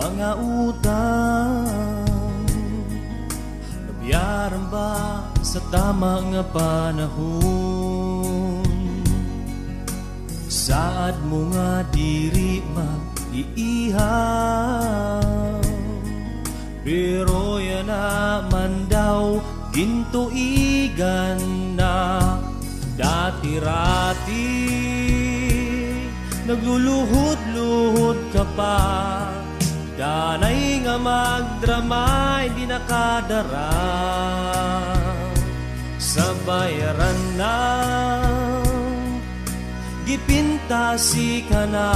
mga utang, nabiyaran ba sa tama nga panahon? Saad mo nga diri mag-iihaw, pero yan naman daw gintuigan na. Dati-rati nagluluhod-luhod ka pa, danay nga magdrama hindi nakadara. Sa bayaran na gipintasi ka na,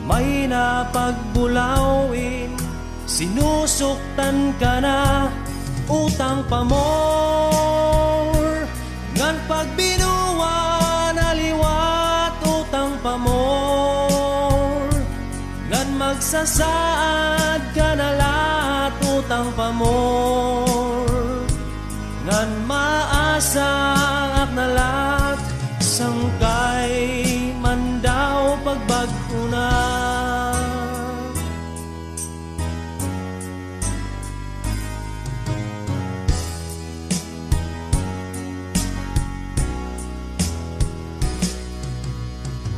may napagbulawin, sinusuktan ka na, utang pa more. Ngan pagbinuwa naliwat, utang pa more. Ngan magsasaad ka na lahat, utang pa more. Ngan maasa ak na lahat, sangkay man daw pagbagko na.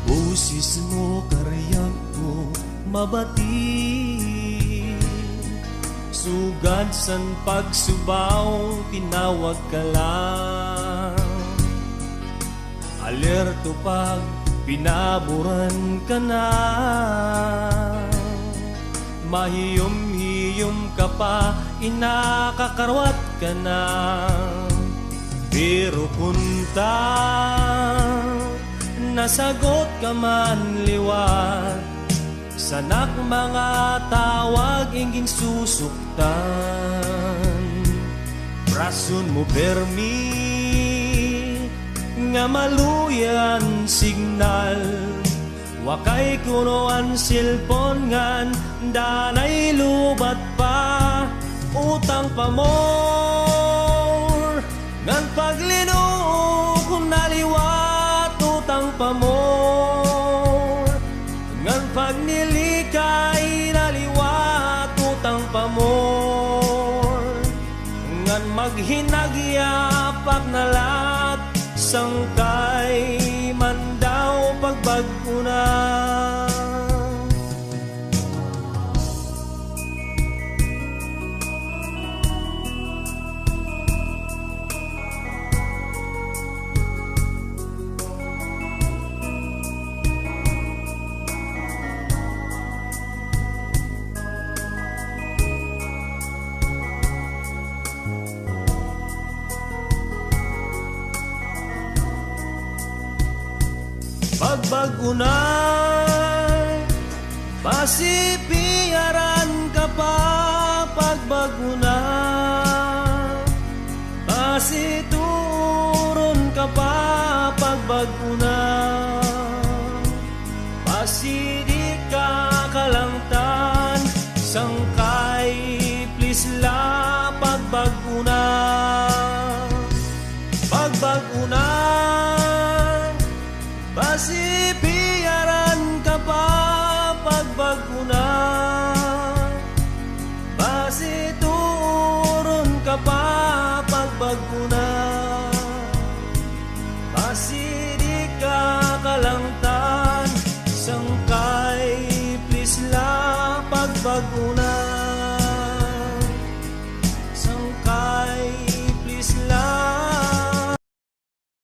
Busis mo, karayag ko, mabati, sugad san pagsubaw, tinawag ka lang. Alerto pag pinaburan ka na, mahiyom-hiyom ka pa, inakakarwat ka na. Pero kunta nasagot ka man liwat, sanak mga tawag inging susuktan. Rason mo permi nga maluyan signal, wakay kunoan silpon ngan danay lubat pa, utang pa more. Ngan paglinuok naliwat, utang pa more. Ngan pagnilikay naliwat, utang pa more. Ngan maghinagyapak na lahat, sangkay man daw pagbagko na. Pagbago na, pasipiaran ka pa. Pagbago na, pasituron ka pa. Pagbago na, pasidi ka kalangtan, sangkay please la. Pagbago na, pagbago na, pasipiaran ka pa. Pagbago na,